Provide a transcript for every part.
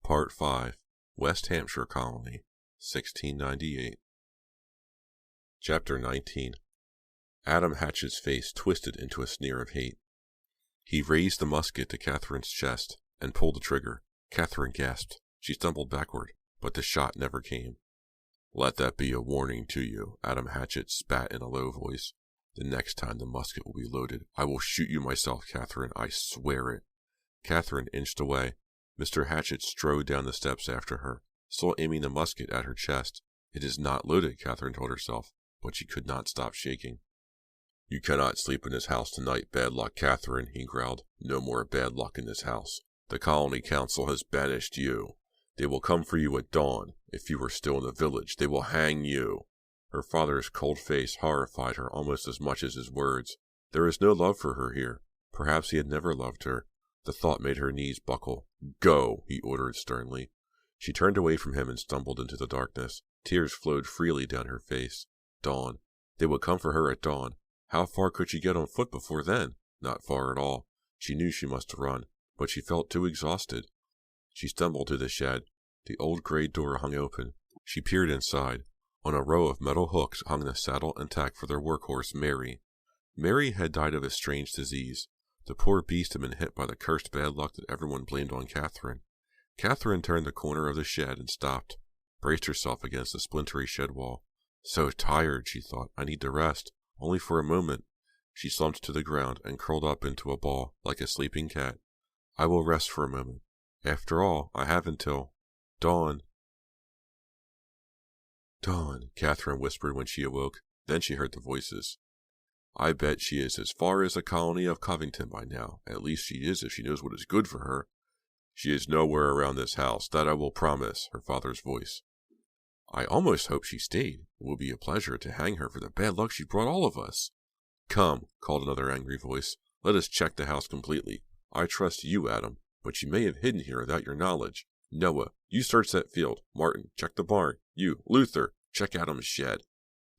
Part 5, West Hampshire Colony, 1698. Chapter 19. Adam Hatchett's face twisted into a sneer of hate. He raised the musket to Catherine's chest and pulled the trigger. Catherine gasped. She stumbled backward, but the shot never came. "Let that be a warning to you," Adam Hatchett spat in a low voice. "The next time the musket will be loaded, I will shoot you myself, Catherine. I swear it." Catherine inched away. Mr. Hatchett strode down the steps after her, still aiming the musket at her chest. "It is not loaded," Catherine told herself, but she could not stop shaking. "You cannot sleep in this house tonight, bad luck, Catherine," he growled. "No more bad luck in this house. The Colony Council has banished you. They will come for you at dawn. If you are still in the village, they will hang you." Her father's cold face horrified her almost as much as his words. There was no love for her here. Perhaps he had never loved her. The thought made her knees buckle. "Go," he ordered sternly. She turned away from him and stumbled into the darkness. Tears flowed freely down her face. Dawn. They would come for her at dawn. How far could she get on foot before then? Not far at all. She knew she must run, but she felt too exhausted. She stumbled to the shed. The old gray door hung open. She peered inside. On a row of metal hooks hung the saddle and tack for their workhorse, Mary. Mary had died of a strange disease. The poor beast had been hit by the cursed bad luck that everyone blamed on Catherine. Catherine turned the corner of the shed and stopped, braced herself against the splintery shed wall. "So tired," she thought. "I need to rest." Only for a moment. She slumped to the ground and curled up into a ball like a sleeping cat. "I will rest for a moment. After all, I have until dawn." "Dawn," Catherine whispered when she awoke. Then she heard the voices. "I bet she is as far as the colony of Covington by now. At least she is if she knows what is good for her." "She is nowhere around this house, that I will promise," her father's voice. "I almost hope she stayed. It will be a pleasure to hang her for the bad luck she brought all of us." "Come," called another angry voice. "Let us check the house completely. I trust you, Adam, but she may have hidden here without your knowledge. Noah, you search that field. Martin, check the barn. You, Luther, check Adam's shed."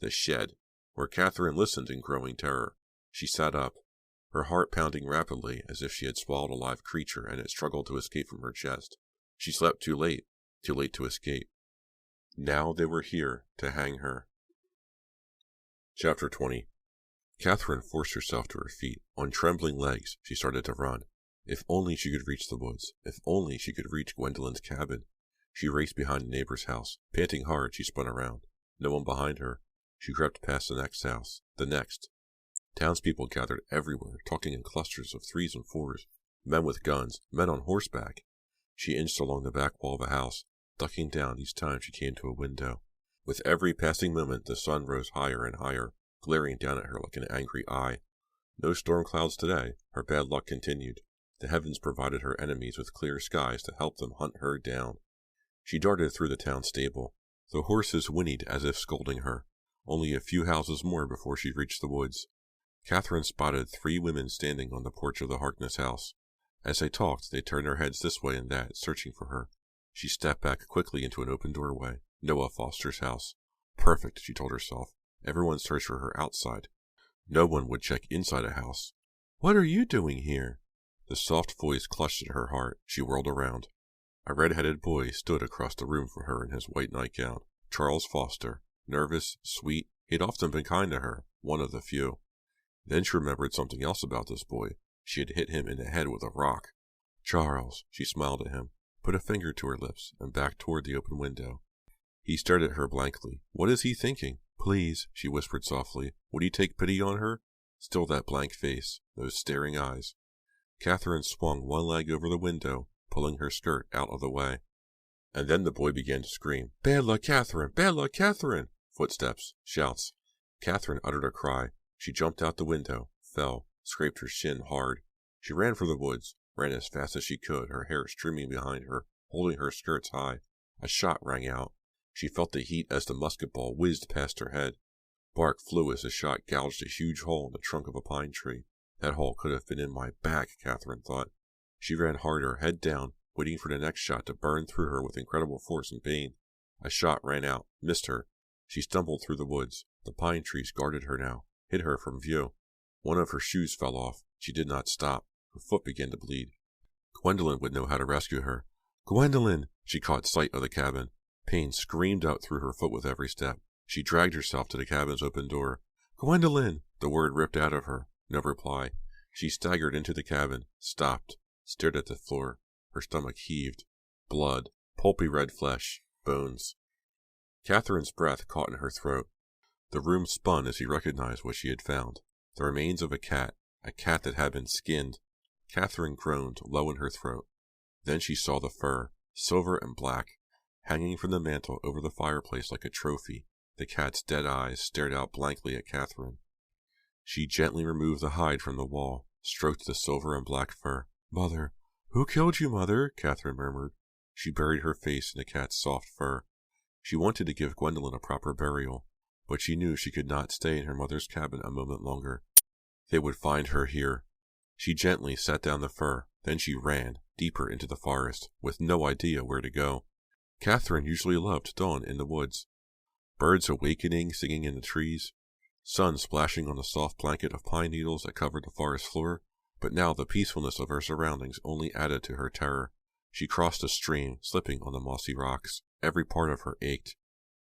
The shed, where Catherine listened in growing terror. She sat up, her heart pounding rapidly as if she had swallowed a live creature and it struggled to escape from her chest. She slept too late to escape. Now they were here to hang her. Chapter 20. Catherine forced herself to her feet. On trembling legs, she started to run. If only she could reach the woods. If only she could reach Gwendolyn's cabin. She raced behind a neighbor's house. Panting hard, she spun around. No one behind her. She crept past the next house. The next. Townspeople gathered everywhere, talking in clusters of 3s and 4s. Men with guns, men on horseback. She inched along the back wall of the house, ducking down each time she came to a window. With every passing moment, the sun rose higher and higher, glaring down at her like an angry eye. No storm clouds today. Her bad luck continued. The heavens provided her enemies with clear skies to help them hunt her down. She darted through the town stable. The horses whinnied as if scolding her. Only a few houses more before she reached the woods. Catherine spotted 3 women standing on the porch of the Harkness house. As they talked, they turned their heads this way and that, searching for her. She stepped back quickly into an open doorway. Noah Foster's house. Perfect, she told herself. Everyone searched for her outside. No one would check inside a house. "What are you doing here?" The soft voice clutched at her heart. She whirled around. A red-headed boy stood across the room from her in his white nightgown. Charles Foster. Nervous, sweet, he'd often been kind to her, one of the few. Then she remembered something else about this boy. She had hit him in the head with a rock. "Charles," she smiled at him, put a finger to her lips, and backed toward the open window. He stared at her blankly. What is he thinking? "Please," she whispered softly. Would he take pity on her? Still that blank face, those staring eyes. Catherine swung one leg over the window, pulling her skirt out of the way. And then the boy began to scream, "Bad luck, Catherine! Bad luck, Catherine!" Footsteps, shouts. Catherine uttered a cry. She jumped out the window, fell, scraped her shin hard. She ran for the woods, ran as fast as she could, her hair streaming behind her, holding her skirts high. A shot rang out. She felt the heat as the musket ball whizzed past her head. Bark flew as the shot gouged a huge hole in the trunk of a pine tree. That hole could have been in my back, Catherine thought. She ran harder, head down, waiting for the next shot to burn through her with incredible force and pain. A shot ran out, missed her. She stumbled through the woods. The pine trees guarded her now, hid her from view. One of her shoes fell off. She did not stop. Her foot began to bleed. Gwendolyn would know how to rescue her. Gwendolyn! She caught sight of the cabin. Pain screamed out through her foot with every step. She dragged herself to the cabin's open door. Gwendolyn! The word ripped out of her. No reply. She staggered into the cabin, stopped, stared at the floor. Her stomach heaved. Blood, pulpy red flesh, bones. Catherine's breath caught in her throat. The room spun as he recognized what she had found. The remains of a cat that had been skinned. Catherine groaned low in her throat. Then she saw the fur, silver and black, hanging from the mantel over the fireplace like a trophy. The cat's dead eyes stared out blankly at Catherine. She gently removed the hide from the wall, stroked the silver and black fur. Mother, who killed you, Mother? Catherine murmured. She buried her face in the cat's soft fur. She wanted to give Gwendolyn a proper burial, but she knew she could not stay in her mother's cabin a moment longer. They would find her here. She gently set down the fur, then she ran, deeper into the forest, with no idea where to go. Catherine usually loved dawn in the woods. Birds awakening, singing in the trees, sun splashing on the soft blanket of pine needles that covered the forest floor, but now the peacefulness of her surroundings only added to her terror. She crossed a stream, slipping on the mossy rocks. Every part of her ached.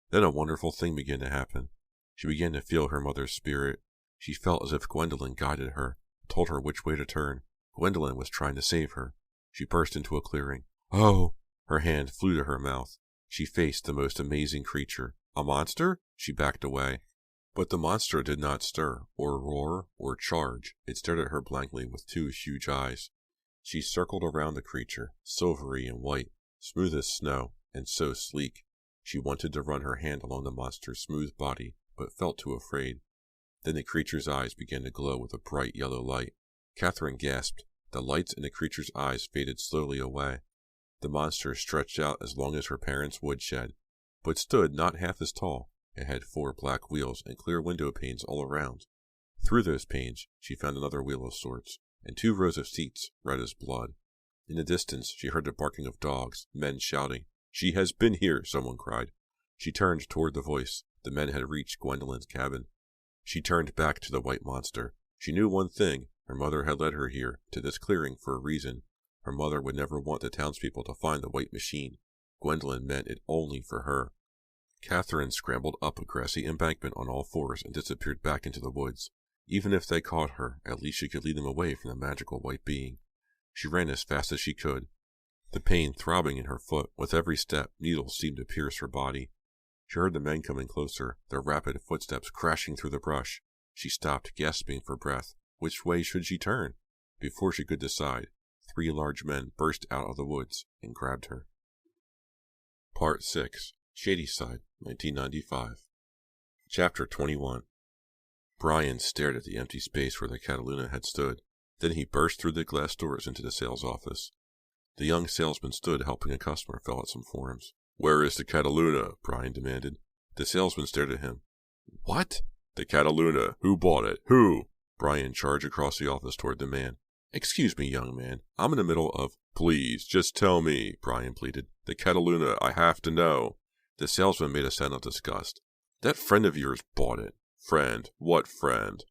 Then a wonderful thing began to happen. She began to feel her mother's spirit. She felt as if Gwendolyn guided her, told her which way to turn. Gwendolyn was trying to save her. She burst into a clearing. Oh! Her hand flew to her mouth. She faced the most amazing creature. A monster? She backed away. But the monster did not stir, or roar, or charge. It stared at her blankly with two huge eyes. She circled around the creature, silvery and white, smooth as snow, and so sleek. She wanted to run her hand along the monster's smooth body, but felt too afraid. Then the creature's eyes began to glow with a bright yellow light. Catherine gasped. The lights in the creature's eyes faded slowly away. The monster stretched out as long as her parents' woodshed, but stood not half as tall. It had 4 black wheels and clear window panes all around. Through those panes she found another wheel of sorts, and 2 rows of seats, red as blood. In the distance she heard the barking of dogs, men shouting. She has been here, someone cried. She turned toward the voice. The men had reached Gwendolyn's cabin. She turned back to the white monster. She knew one thing. Her mother had led her here, to this clearing, for a reason. Her mother would never want the townspeople to find the white machine. Gwendolyn meant it only for her. Catherine scrambled up a grassy embankment on all fours and disappeared back into the woods. Even if they caught her, at least she could lead them away from the magical white being. She ran as fast as she could, the pain throbbing in her foot. With every step, needles seemed to pierce her body. She heard the men coming closer, their rapid footsteps crashing through the brush. She stopped, gasping for breath. Which way should she turn? Before she could decide, 3 large men burst out of the woods and grabbed her. Part 6. Shadyside, 1995. Chapter 21. Brian stared at the empty space where the Cataluna had stood. Then he burst through the glass doors into the sales office. The young salesman stood helping a customer fill out some forms. Where is the Cataluna? Brian demanded. The salesman stared at him. What? The Cataluna. Who bought it? Who? Brian charged across the office toward the man. Excuse me, young man. I'm in the middle of... Please, just tell me, Brian pleaded. The Cataluna, I have to know. The salesman made a sound of disgust. That friend of yours bought it. Friend? What friend?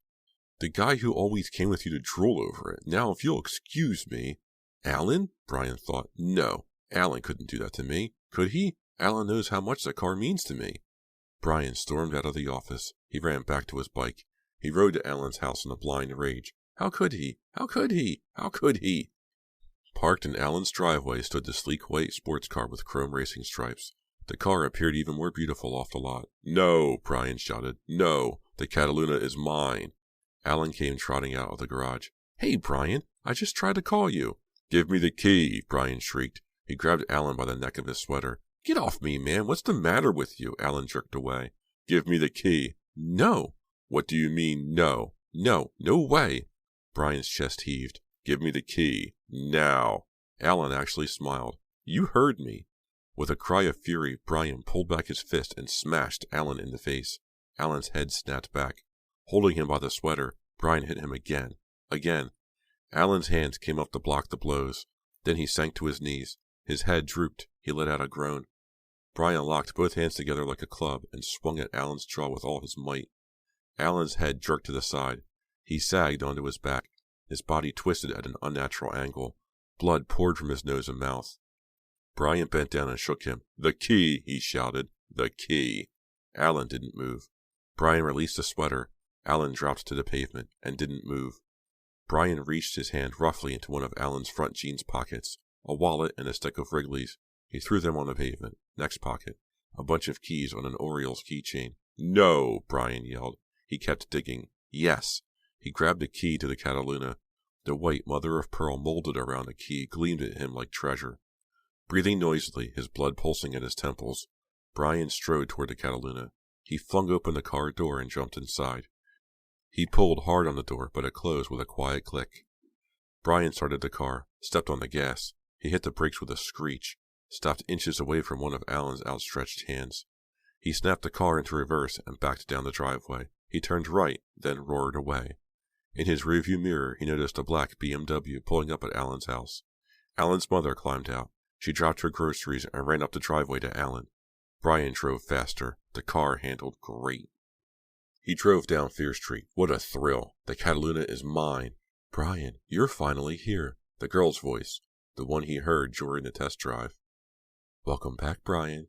The guy who always came with you to drool over it. Now, if you'll excuse me... Alan? Brian thought. No, Alan couldn't do that to me. Could he? Alan knows how much that car means to me. Brian stormed out of the office. He ran back to his bike. He rode to Alan's house in a blind rage. How could he? How could he? How could he? Parked in Alan's driveway stood the sleek white sports car with chrome racing stripes. The car appeared even more beautiful off the lot. No, Brian shouted. No, the Cataluna is mine. Alan came trotting out of the garage. Hey, Brian, I just tried to call you. Give me the key, Brian shrieked. He grabbed Alan by the neck of his sweater. Get off me, man. What's the matter with you? Alan jerked away. Give me the key. No. What do you mean, no? No, no way. Brian's chest heaved. Give me the key. Now. Alan actually smiled. You heard me. With a cry of fury, Brian pulled back his fist and smashed Alan in the face. Alan's head snapped back. Holding him by the sweater, Brian hit him again. Again. Alan's hands came up to block the blows. Then he sank to his knees. His head drooped. He let out a groan. Brian locked both hands together like a club and swung at Alan's jaw with all his might. Alan's head jerked to the side. He sagged onto his back. His body twisted at an unnatural angle. Blood poured from his nose and mouth. Brian bent down and shook him. "The key," he shouted. "The key." Alan didn't move. Brian released the sweater. Alan dropped to the pavement and didn't move. Brian reached his hand roughly into one of Alan's front jeans pockets, a wallet and a stick of Wrigley's. He threw them on the pavement. Next pocket, a bunch of keys on an Orioles keychain. "No!" Brian yelled. He kept digging. "Yes!" He grabbed the key to the Cataluna. The white mother-of-pearl molded around the key gleamed at him like treasure. Breathing noisily, his blood pulsing at his temples, Brian strode toward the Cataluna. He flung open the car door and jumped inside. He pulled hard on the door, but it closed with a quiet click. Brian started the car, stepped on the gas. He hit the brakes with a screech, stopped inches away from one of Alan's outstretched hands. He snapped the car into reverse and backed down the driveway. He turned right, then roared away. In his rearview mirror, he noticed a black BMW pulling up at Alan's house. Alan's mother climbed out. She dropped her groceries and ran up the driveway to Alan. Brian drove faster. The car handled great. He drove down Fear Street. What a thrill. The Cataluna is mine. "Brian, you're finally here." The girl's voice, the one he heard during the test drive. "Welcome back, Brian."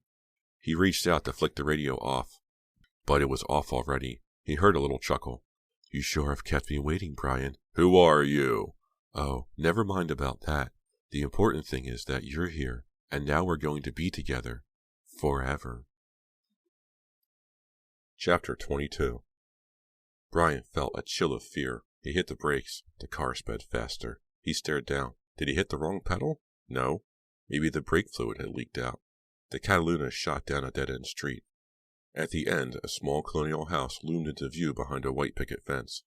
He reached out to flick the radio off, but it was off already. He heard a little chuckle. "You sure have kept me waiting, Brian." "Who are you?" "Oh, never mind about that. The important thing is that you're here, and now we're going to be together. Forever." Chapter 22. Brian felt a chill of fear. He hit the brakes. The car sped faster. He stared down. Did he hit the wrong pedal? No. Maybe the brake fluid had leaked out. The Cataluna shot down a dead-end street. At the end, a small colonial house loomed into view behind a white picket fence.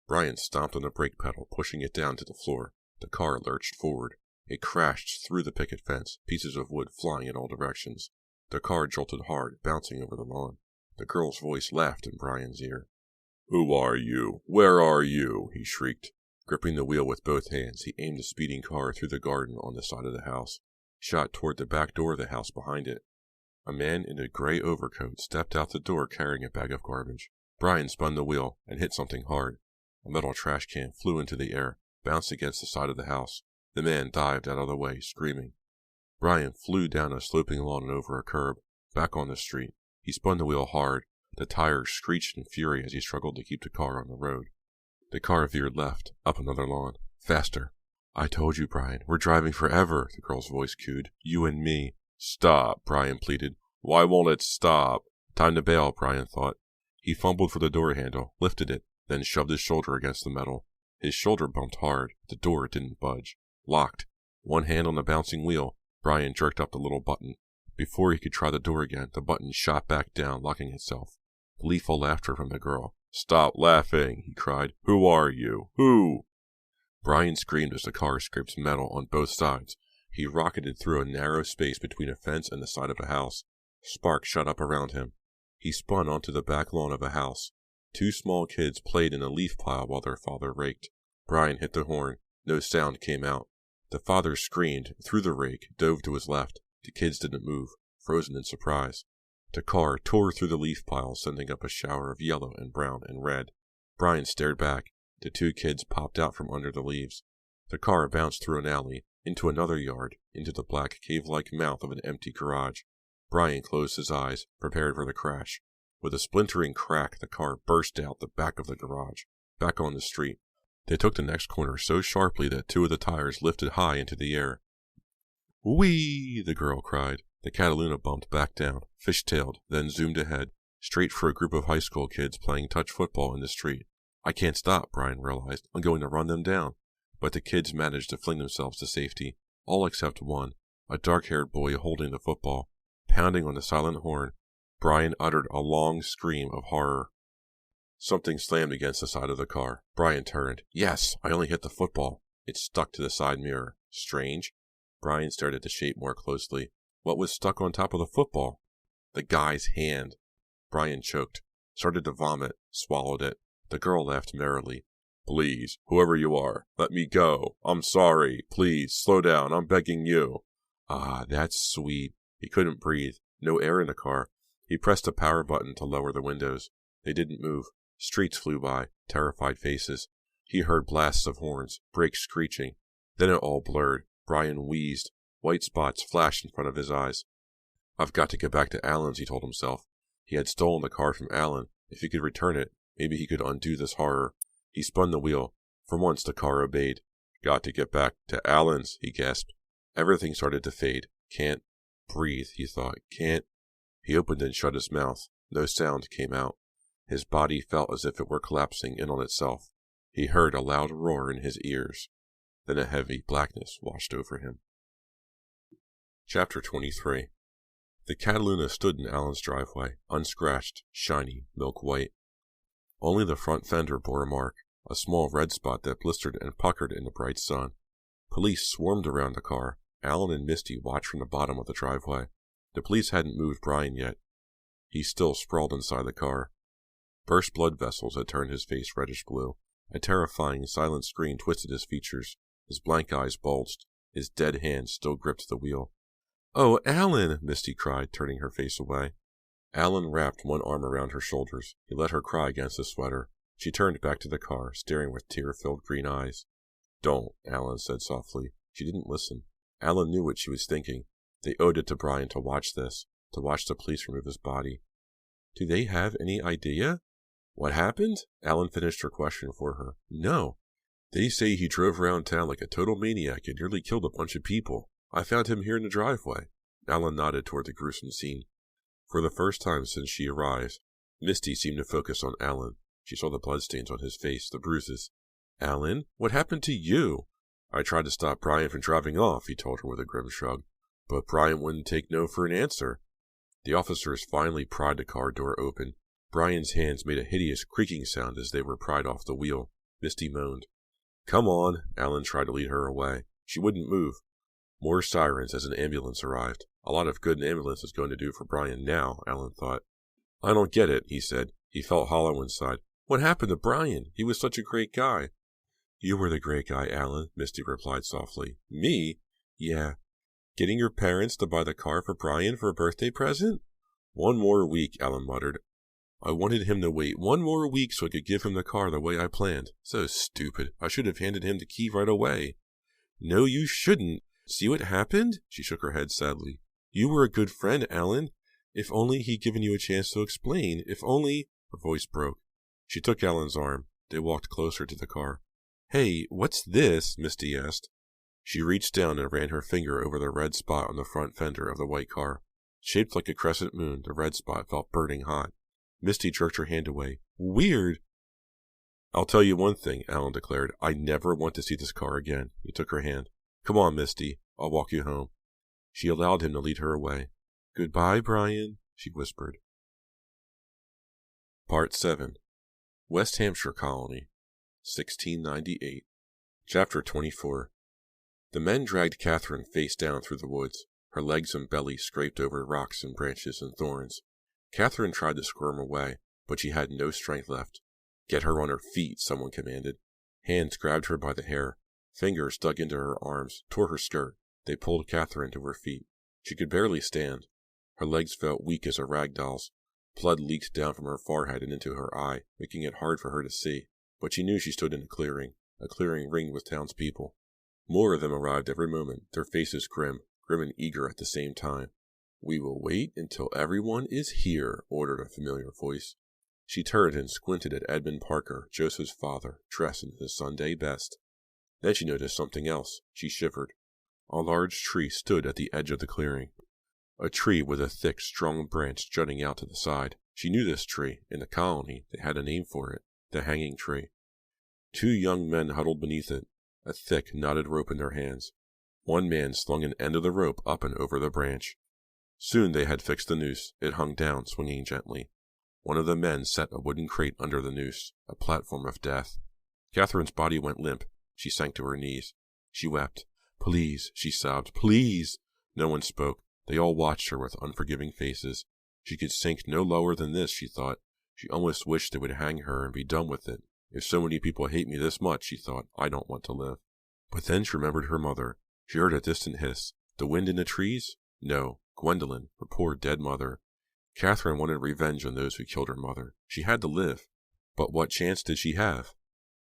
Brian stomped on the brake pedal, pushing it down to the floor. The car lurched forward. It crashed through the picket fence, pieces of wood flying in all directions. The car jolted hard, bouncing over the lawn. The girl's voice laughed in Brian's ear. "Who are you? Where are you?" he shrieked. Gripping the wheel with both hands, he aimed the speeding car through the garden on the side of the house, shot toward the back door of the house behind it. A man in a gray overcoat stepped out the door carrying a bag of garbage. Brian spun the wheel and hit something hard. A metal trash can flew into the air, bounced against the side of the house. The man dived out of the way, screaming. Brian flew down a sloping lawn and over a curb, back on the street. He spun the wheel hard. The tires screeched in fury as he struggled to keep the car on the road. The car veered left, up another lawn. Faster. "I told you, Brian, we're driving forever," the girl's voice cooed. "You and me." "Stop," Brian pleaded. "Why won't it stop?" Time to bail, Brian thought. He fumbled for the door handle, lifted it, then shoved his shoulder against the metal. His shoulder bumped hard. The door didn't budge. Locked. One hand on the bouncing wheel, Brian jerked up the little button. Before he could try the door again, the button shot back down, locking itself. Gleeful laughter from the girl. "Stop laughing," he cried. "Who are you? Who?" Brian screamed as the car scraped metal on both sides. He rocketed through a narrow space between a fence and the side of a house. Sparks shot up around him. He spun onto the back lawn of a house. Two small kids played in a leaf pile while their father raked. Brian hit the horn. No sound came out. The father screamed, threw the rake, dove to his left. The kids didn't move, frozen in surprise. The car tore through the leaf pile, sending up a shower of yellow and brown and red. Brian stared back. The two kids popped out from under the leaves. The car bounced through an alley, into another yard, into the black cave-like mouth of an empty garage. Brian closed his eyes, prepared for the crash. With a splintering crack, the car burst out the back of the garage, back on the street. They took the next corner so sharply that two of the tires lifted high into the air. "Whee!" the girl cried. The Cataluna bumped back down, fish-tailed, then zoomed ahead, straight for a group of high school kids playing touch football in the street. "I can't stop," Brian realized. "I'm going to run them down." But the kids managed to fling themselves to safety, all except one, a dark-haired boy holding the football. Pounding on the silent horn, Brian uttered a long scream of horror. Something slammed against the side of the car. Brian turned. Yes, I only hit the football. It stuck to the side mirror. Strange. Brian stared at the shape more closely. What was stuck on top of the football? The guy's hand. Brian choked, started to vomit, swallowed it. The girl laughed merrily. "Please, whoever you are, let me go. I'm sorry. Please, slow down. I'm begging you." Ah, that's sweet. He couldn't breathe. No air in the car. He pressed the power button to lower the windows. They didn't move. Streets flew by, terrified faces. He heard blasts of horns, brakes screeching. Then it all blurred. Brian wheezed. White spots flashed in front of his eyes. I've got to get back to Alan's, he told himself. He had stolen the car from Alan. If he could return it, maybe he could undo this horror. He spun the wheel. For once, the car obeyed. Got to get back to Alan's, he gasped. Everything started to fade. Can't breathe, he thought. Can't. He opened and shut his mouth. No sound came out. His body felt as if it were collapsing in on itself. He heard a loud roar in his ears. Then a heavy blackness washed over him. Chapter 23. The Cataluna stood in Alan's driveway, unscratched, shiny, milk white. Only the front fender bore a mark, a small red spot that blistered and puckered in the bright sun. Police swarmed around the car. Alan and Misty watched from the bottom of the driveway. The police hadn't moved Brian yet. He still sprawled inside the car. Burst blood vessels had turned his face reddish blue. A terrifying silent scream twisted his features. His blank eyes bulged. His dead hands still gripped the wheel. "Oh, Alan!" Misty cried, turning her face away. Alan wrapped one arm around her shoulders. He let her cry against the sweater. She turned back to the car, staring with tear-filled green eyes. "Don't," Alan said softly. She didn't listen. Alan knew what she was thinking. They owed it to Brian to watch this, to watch the police remove his body. "Do they have any idea?" "What happened?" Alan finished her question for her. "No. They say he drove around town like a total maniac and nearly killed a bunch of people. I found him here in the driveway." Alan nodded toward the gruesome scene. For the first time since she arrived, Misty seemed to focus on Alan. She saw the bloodstains on his face, the bruises. "Alan, what happened to you?" "I tried to stop Brian from driving off," he told her with a grim shrug. "But Brian wouldn't take no for an answer." The officers finally pried the car door open. Brian's hands made a hideous creaking sound as they were pried off the wheel. Misty moaned. "Come on," Alan tried to lead her away. She wouldn't move. More sirens as an ambulance arrived. A lot of good an ambulance is going to do for Brian now, Alan thought. "I don't get it," he said. He felt hollow inside. "What happened to Brian? He was such a great guy." "You were the great guy, Alan," Misty replied softly. "Me?" "Yeah. Getting your parents to buy the car for Brian for a birthday present?" "One more week," Alan muttered. "I wanted him to wait one more week so I could give him the car the way I planned. So stupid. I should have handed him the key right away." "No, you shouldn't. See what happened?" She shook her head sadly. "You were a good friend, Alan. If only he'd given you a chance to explain. If only—" Her voice broke. She took Alan's arm. They walked closer to the car. "Hey, what's this?" Misty asked. She reached down and ran her finger over the red spot on the front fender of the white car. Shaped like a crescent moon, the red spot felt burning hot. Misty jerked her hand away. "Weird." "I'll tell you one thing," Alan declared. "I never want to see this car again." He took her hand. "Come on, Misty. I'll walk you home." She allowed him to lead her away. "Goodbye, Brian," she whispered. Part 7. West Hampshire Colony, 1698. Chapter 24. The men dragged Catherine face down through the woods. Her legs and belly scraped over rocks and branches and thorns. Catherine tried to squirm away, but she had no strength left. "Get her on her feet," someone commanded. Hands grabbed her by the hair. Fingers dug into her arms, tore her skirt. They pulled Catherine to her feet. She could barely stand. Her legs felt weak as a rag doll's. Blood leaked down from her forehead and into her eye, making it hard for her to see. But she knew she stood in a clearing ringed with townspeople. More of them arrived every moment, their faces grim and eager at the same time. "We will wait until everyone is here," ordered a familiar voice. She turned and squinted at Edmund Parker, Joseph's father, dressed in his Sunday best. Then she noticed something else. She shivered. A large tree stood at the edge of the clearing. A tree with a thick, strong branch jutting out to the side. She knew this tree. In the colony, they had a name for it. The hanging tree. 2 young men huddled beneath it, a thick, knotted rope in their hands. One man slung an end of the rope up and over the branch. Soon they had fixed the noose. It hung down, swinging gently. One of the men set a wooden crate under the noose, a platform of death. Catherine's body went limp. She sank to her knees. She wept. "Please," she sobbed. "Please." No one spoke. They all watched her with unforgiving faces. She could sink no lower than this, she thought. She almost wished they would hang her and be done with it. If so many people hate me this much, she thought, I don't want to live. But then she remembered her mother. She heard a distant hiss. The wind in the trees? No, Gwendolyn, her poor dead mother. Catherine wanted revenge on those who killed her mother. She had to live. But what chance did she have?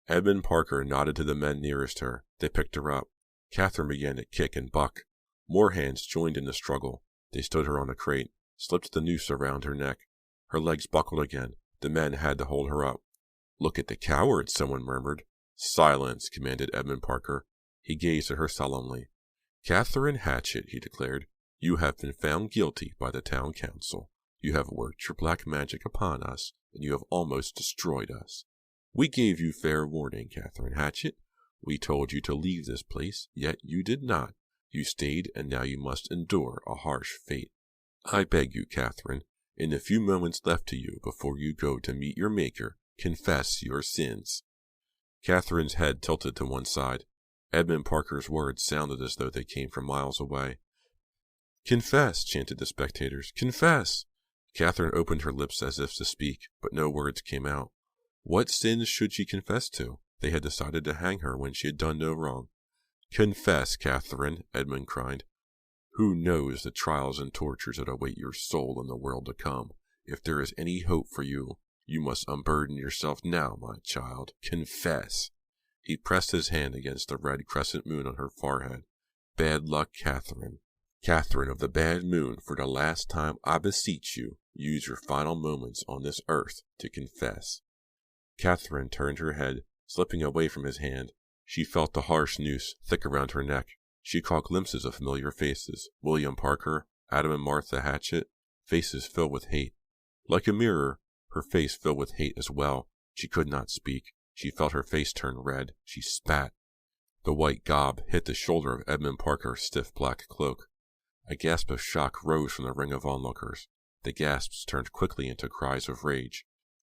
Edmund Parker nodded to the men nearest her. They picked her up. Catherine began to kick and buck. More hands joined in the struggle. They stood her on a crate, slipped the noose around her neck. Her legs buckled again. The men had to hold her up. "Look at the coward," someone murmured. "Silence," commanded Edmund Parker. He gazed at her solemnly. "Catherine Hatchett," he declared, "you have been found guilty by the town council. You have worked your black magic upon us, and you have almost destroyed us. We gave you fair warning, Catherine Hatchett. We told you to leave this place, yet you did not. You stayed, and now you must endure a harsh fate. I beg you, Catherine, in the few moments left to you before you go to meet your Maker, confess your sins." Catherine's head tilted to one side. Edmund Parker's words sounded as though they came from miles away. "Confess," chanted the spectators. "Confess!" Catherine opened her lips as if to speak, but no words came out. What sins should she confess to? They had decided to hang her when she had done no wrong. "Confess, Catherine," Edmund cried. "Who knows the trials and tortures that await your soul in the world to come? If there is any hope for you, you must unburden yourself now, my child. Confess." He pressed his hand against the red crescent moon on her forehead. "Bad luck, Catherine. Catherine of the bad moon, for the last time I beseech you, use your final moments on this earth to confess." Catherine turned her head, slipping away from his hand. She felt the harsh noose thick around her neck. She caught glimpses of familiar faces, William Parker, Adam and Martha Hatchett, faces filled with hate. Like a mirror, her face filled with hate as well. She could not speak. She felt her face turn red. She spat. The white gob hit the shoulder of Edmund Parker's stiff black cloak. A gasp of shock rose from the ring of onlookers. The gasps turned quickly into cries of rage.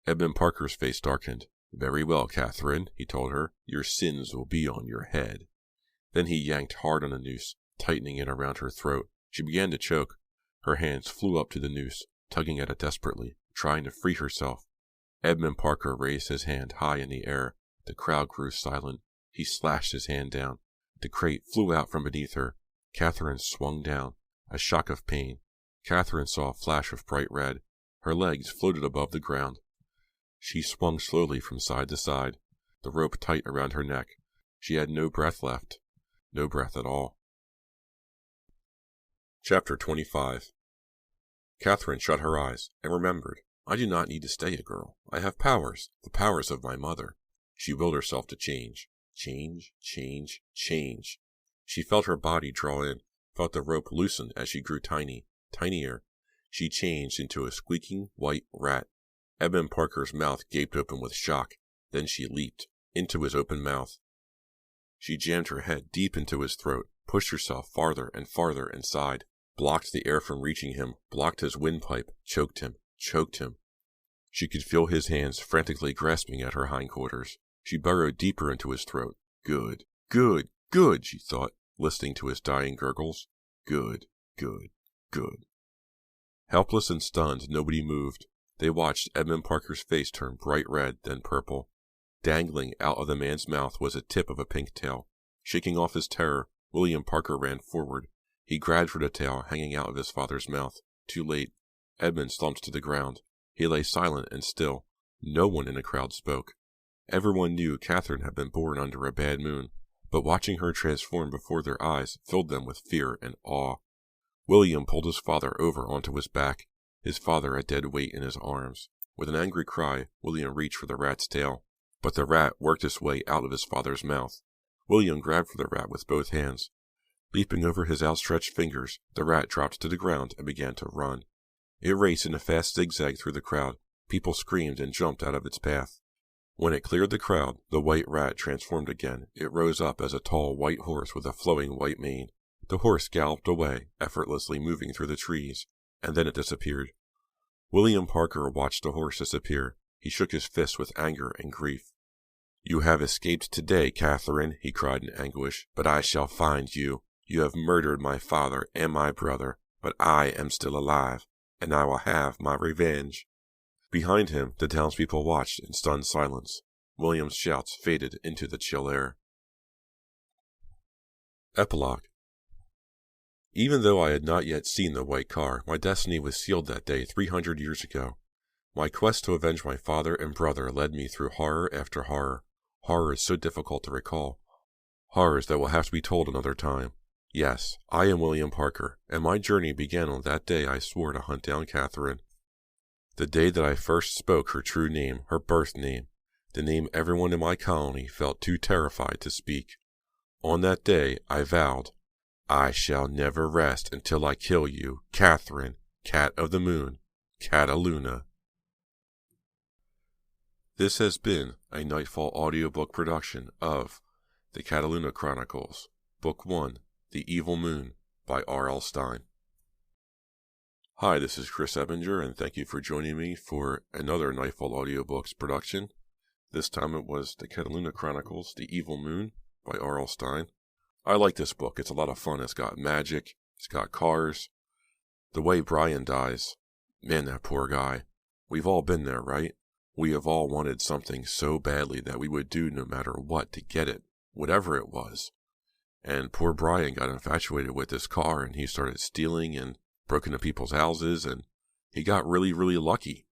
Edmund Parker's face darkened. "Very well, Catherine," he told her. "Your sins will be on your head." Then he yanked hard on the noose, tightening it around her throat. She began to choke. Her hands flew up to the noose, tugging at it desperately, trying to free herself. Edmund Parker raised his hand high in the air. The crowd grew silent. He slashed his hand down. The crate flew out from beneath her. Catherine swung down. A shock of pain. Catherine saw a flash of bright red. Her legs floated above the ground. She swung slowly from side to side, the rope tight around her neck. She had no breath left. No breath at all. Chapter 25. Catherine shut her eyes and remembered. I do not need to stay a girl. I have powers, the powers of my mother. She willed herself to change. Change, change, change. She felt her body draw in, felt the rope loosen as she grew tiny, tinier. She changed into a squeaking white rat. Edmund Parker's mouth gaped open with shock. Then she leaped into his open mouth. She jammed her head deep into his throat, pushed herself farther and farther inside, blocked the air from reaching him, blocked his windpipe, choked him, choked him. She could feel his hands frantically grasping at her hindquarters. She burrowed deeper into his throat. Good, good, good, she thought, listening to his dying gurgles. Good, good, good. Helpless and stunned, nobody moved. They watched Edmund Parker's face turn bright red, then purple. Dangling out of the man's mouth was a tip of a pink tail. Shaking off his terror, William Parker ran forward. He grabbed for the tail hanging out of his father's mouth. Too late. Edmund slumped to the ground. He lay silent and still. No one in the crowd spoke. Everyone knew Catherine had been born under a bad moon, but watching her transform before their eyes filled them with fear and awe. William pulled his father over onto his back, his father a dead weight in his arms. With an angry cry, William reached for the rat's tail, but the rat worked its way out of his father's mouth. William grabbed for the rat with both hands. Leaping over his outstretched fingers, the rat dropped to the ground and began to run. It raced in a fast zigzag through the crowd. People screamed and jumped out of its path. When it cleared the crowd, the white rat transformed again. It rose up as a tall white horse with a flowing white mane. The horse galloped away, effortlessly moving through the trees, and then it disappeared. William Parker watched the horse disappear. He shook his fist with anger and grief. "You have escaped today, Catherine," he cried in anguish, "but I shall find you. You have murdered my father and my brother, but I am still alive, and I will have my revenge." Behind him, the townspeople watched in stunned silence. William's shouts faded into the chill air. Epilogue. Even though I had not yet seen the white car, my destiny was sealed that day 300 years ago. My quest to avenge my father and brother led me through horror after horror, horrors so difficult to recall, horrors that will have to be told another time. Yes, I am William Parker, and my journey began on that day I swore to hunt down Catherine. The day that I first spoke her true name, her birth name, the name everyone in my colony felt too terrified to speak. On that day I vowed, I shall never rest until I kill you, Catherine, Cat of the Moon, Cataluna. This has been a Nightfall audiobook production of the Cataluna Chronicles, Book 1, The Evil Moon, by R.L. Stine. Hi, this is Chris Ebinger, and thank you for joining me for another Nightfall audiobooks production. This time it was the Cataluna Chronicles, The Evil Moon, by R.L. Stine. I like this book. It's a lot of fun. It's got magic. It's got cars. The way Brian dies, man, that poor guy. We've all been there, right? We have all wanted something so badly that we would do no matter what to get it, whatever it was. And poor Brian got infatuated with this car, and he started stealing and broke into people's houses, and he got really, really lucky.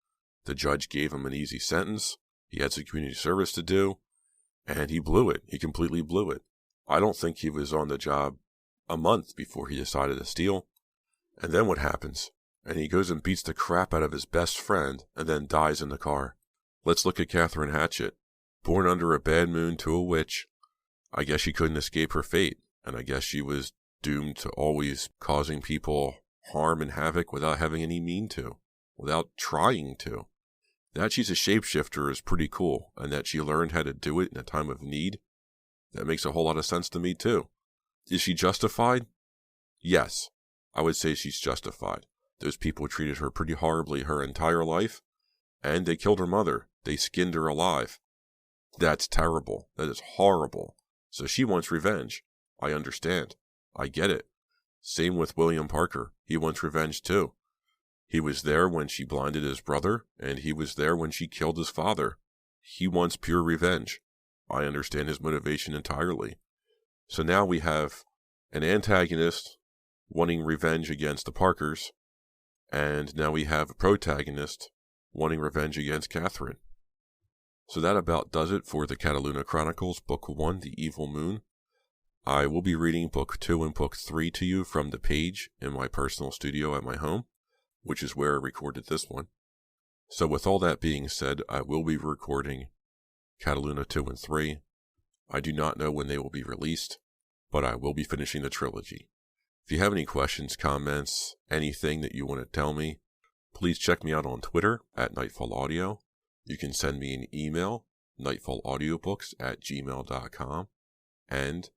The judge gave him an easy sentence. He had some community service to do, and he blew it. He completely blew it. I don't think he was on the job a month before he decided to steal. And then what happens? And he goes and beats the crap out of his best friend and then dies in the car. Let's look at Catherine Hatchett. Born under a bad moon to a witch, I guess she couldn't escape her fate, and I guess she was doomed to always causing people harm and havoc without having any mean to, without trying to. That she's a shapeshifter is pretty cool, and that she learned how to do it in a time of need, that makes a whole lot of sense to me too. Is she justified? Yes, I would say she's justified. Those people treated her pretty horribly her entire life, and they killed her mother. They skinned her alive. That's terrible. That is horrible. So she wants revenge. I understand. I get it. Same with William Parker. He wants revenge too. He was there when she blinded his brother, and he was there when she killed his father. He wants pure revenge. I understand his motivation entirely. So now we have an antagonist wanting revenge against the Parkers, and now we have a protagonist wanting revenge against Catherine. So that about does it for the Cataluna Chronicles, Book 1, The Evil Moon. I will be reading Book 2 and Book 3 to you from the page in my personal studio at my home, which is where I recorded this one. So with all that being said, I will be recording Cataluna 2 and 3. I do not know when they will be released, but I will be finishing the trilogy. If you have any questions, comments, anything that you want to tell me, please check me out on Twitter at Nightfall Audio. You can send me an email, nightfallaudiobooks@gmail.com, and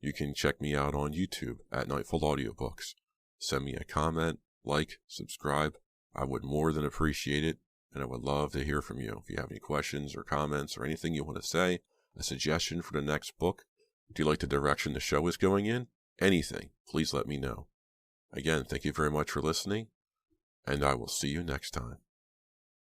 you can check me out on YouTube at Nightfall Audiobooks. Send me a comment, like, subscribe. I would more than appreciate it, and I would love to hear from you. If you have any questions or comments or anything you want to say, a suggestion for the next book, do you like the direction the show is going in? Anything, please let me know. Again, thank you very much for listening, and I will see you next time.